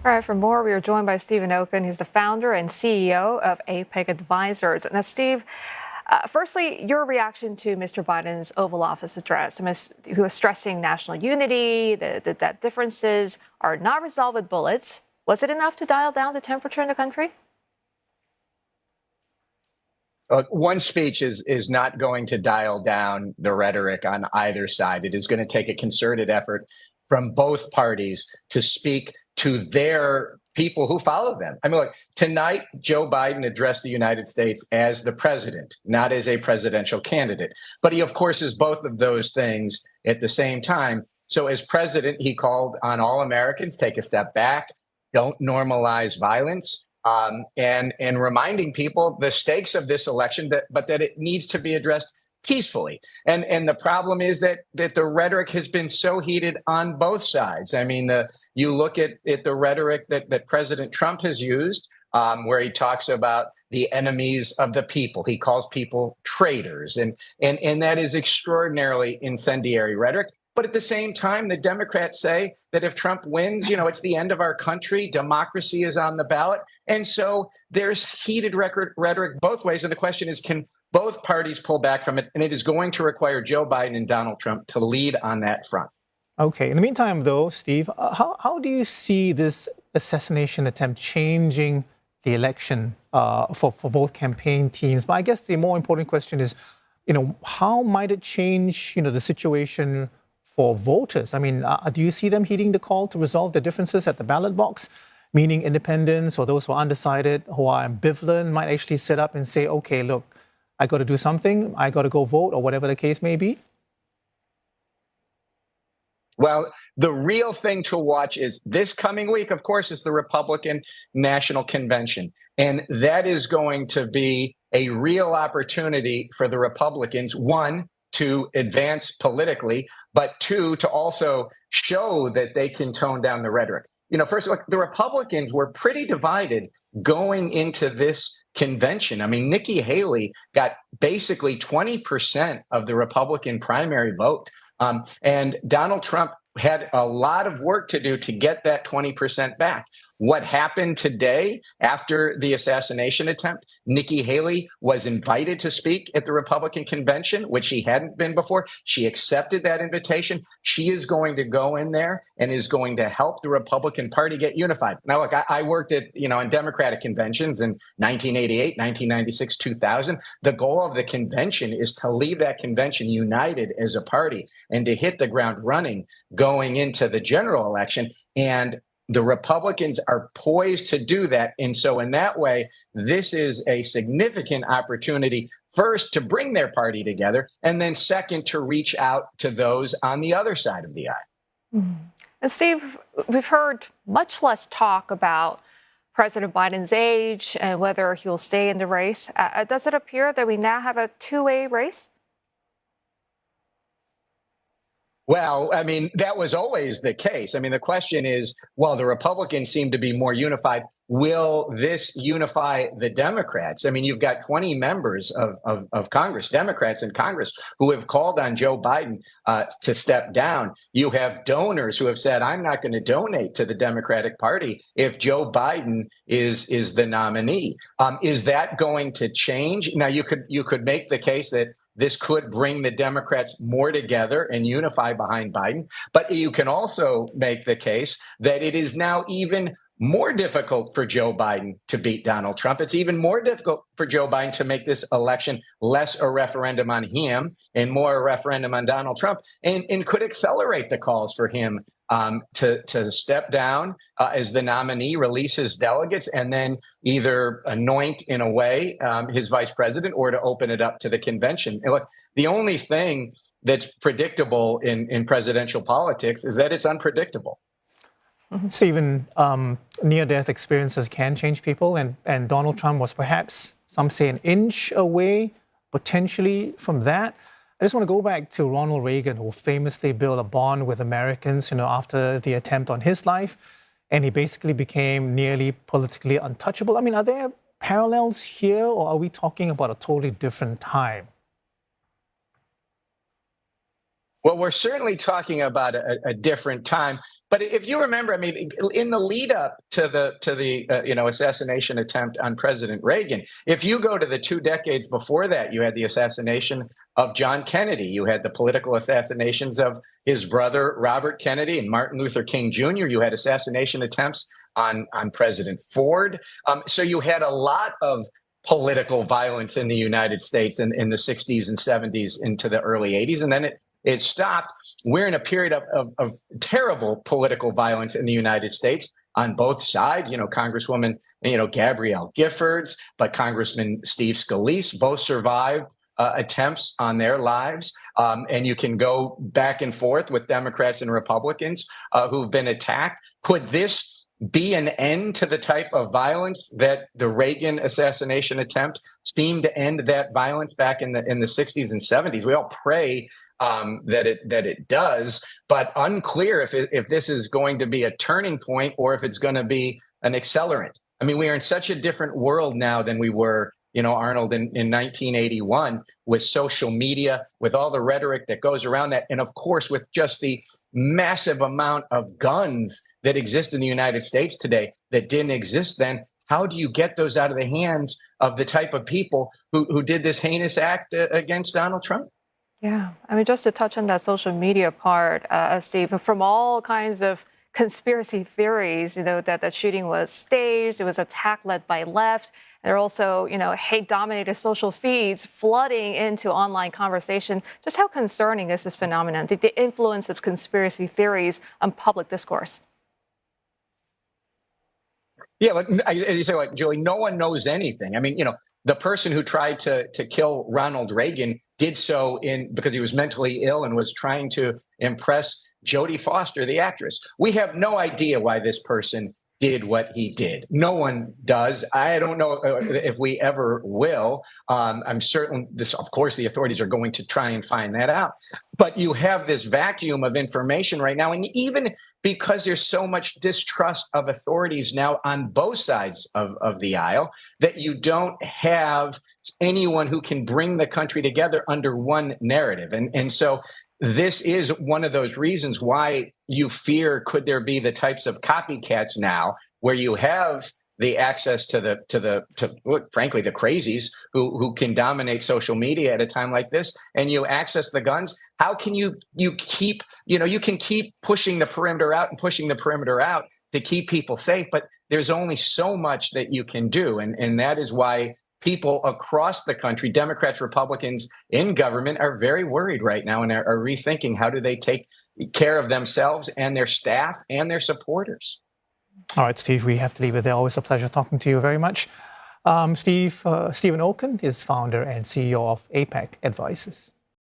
All right, for more, we are joined by Stephen Okun. He's the founder and CEO of APAC Advisors. Now, Steve, firstly, your reaction to Mr. Biden's Oval Office address, who was stressing national unity, that differences are not resolved with bullets. Was it enough to dial down the temperature in the country? One speech is not going to dial down the rhetoric on either side. It is going to take a concerted effort from both parties to speak to their people who follow them. I mean, look, tonight, Joe Biden addressed the United States as the president, not as a presidential candidate. But he, of course, is both of those things at the same time. So as president, he called on all Americans, take a step back, don't normalize violence. And reminding people the stakes of this election, but that it needs to be addressed peacefully. And the problem is that the rhetoric has been so heated on both sides. I mean, you look at the rhetoric that President Trump has used, where he talks about the enemies of the people. He calls people traitors, and that is extraordinarily incendiary rhetoric. But at the same time, the Democrats say that if Trump wins, it's the end of our country. Democracy is on the ballot. And so there's heated rhetoric both ways. And the question is, can both parties pull back from it? And it is going to require Joe Biden and Donald Trump to lead on that front. Okay. In the meantime, though, Steve, how do you see this assassination attempt changing the election for both campaign teams? But I guess the more important question is, how might it change, the situation for voters? I mean, do you see them heeding the call to resolve the differences at the ballot box? Meaning independents or those who are undecided, who are ambivalent, might actually sit up and say, okay, look, I got to do something, I got to go vote, or whatever the case may be? Well, the real thing to watch is this coming week, of course, is the Republican National Convention. And that is going to be a real opportunity for the Republicans, one, to advance politically, but two, to also show that they can tone down the rhetoric. First, look, the Republicans were pretty divided going into this convention. I mean, Nikki Haley got basically 20% of the Republican primary vote. And Donald Trump had a lot of work to do to get that 20% back. What happened today after the assassination attempt? Nikki Haley was invited to speak at the Republican convention, which she hadn't been before. She accepted that invitation. She is going to go in there and is going to help the Republican Party get unified. Now, look, I worked at, in Democratic conventions in 1988, 1996, 2000. The goal of the convention is to leave that convention united as a party and to hit the ground running going into the general election. And the Republicans are poised to do that. And so in that way, this is a significant opportunity, first, to bring their party together, and then second, to reach out to those on the other side of the aisle. Mm-hmm. And Steve, we've heard much less talk about President Biden's age and whether he'll stay in the race. Does it appear that we now have a two-way race? Well, I mean, that was always the case. I mean, the question is, well, the Republicans seem to be more unified. Will this unify the Democrats? I mean, you've got 20 members of Congress, Democrats in Congress, who have called on Joe Biden to step down. You have donors who have said, I'm not going to donate to the Democratic Party if Joe Biden is the nominee. Is that going to change? Now, you could make the case that this could bring the Democrats more together and unify behind Biden. But you can also make the case that it is now even more difficult for Joe Biden to beat Donald Trump. It's even more difficult for Joe Biden to make this election less a referendum on him and more a referendum on Donald Trump, and could accelerate the calls for him to step down as the nominee, release his delegates, and then either anoint, in a way, his vice president, or to open it up to the convention. And look, the only thing that's predictable in presidential politics is that it's unpredictable. Stephen, near-death experiences can change people, and Donald Trump was perhaps, some say, an inch away, potentially, from that. I just want to go back to Ronald Reagan, who famously built a bond with Americans, after the attempt on his life, and he basically became nearly politically untouchable. I mean, are there parallels here, or are we talking about a totally different time? Well, we're certainly talking about a different time. But if you remember, I mean, in the lead up to the assassination attempt on President Reagan, if you go to the 2 decades before that, you had the assassination of John Kennedy. You had the political assassinations of his brother Robert Kennedy and Martin Luther King Jr. You had assassination attempts on President Ford. So you had a lot of political violence in the United States in the 60s and 70s into the early 80s, and then it stopped. We're in a period of terrible political violence in the United States on both sides. Congresswoman, Gabrielle Giffords, but Congressman Steve Scalise both survived attempts on their lives. And you can go back and forth with Democrats and Republicans who've been attacked. Could this be an end to the type of violence that the Reagan assassination attempt seemed to end that violence back in the 60s and 70s? We all pray that it does, but unclear if this is going to be a turning point or if it's going to be an accelerant. I mean, we are in such a different world now than we were, Arnold, in 1981, with social media, with all the rhetoric that goes around that, and of course, with just the massive amount of guns that exist in the United States today that didn't exist then. How do you get those out of the hands of the type of people who did this heinous act against Donald Trump? Yeah, I mean, just to touch on that social media part, Steve, from all kinds of conspiracy theories, that the shooting was staged, it was an attack led by left. There are also, hate-dominated social feeds flooding into online conversation. Just how concerning is this phenomenon, the influence of conspiracy theories on public discourse? Yeah, as you say, Julie, no one knows anything. I mean, the person who tried to kill Ronald Reagan did so because he was mentally ill and was trying to impress Jodie Foster, the actress. We have no idea why this person did what he did. No one does. I don't know if we ever will. I'm certain of course, the authorities are going to try and find that out. But you have this vacuum of information right now. And even because there's so much distrust of authorities now on both sides of the aisle, that you don't have anyone who can bring the country together under one narrative. And so this is one of those reasons why you fear, could there be the types of copycats now where you have the access to frankly, the crazies who can dominate social media at a time like this, and you access the guns. How can you keep, you can keep pushing the perimeter out and pushing the perimeter out to keep people safe, but there's only so much that you can do. And that is why people across the country, Democrats, Republicans in government, are very worried right now and are rethinking how do they take care of themselves and their staff and their supporters. All right, Steve, we have to leave it there. Always a pleasure talking to you very much. Stephen Okun is founder and CEO of APAC Advisors.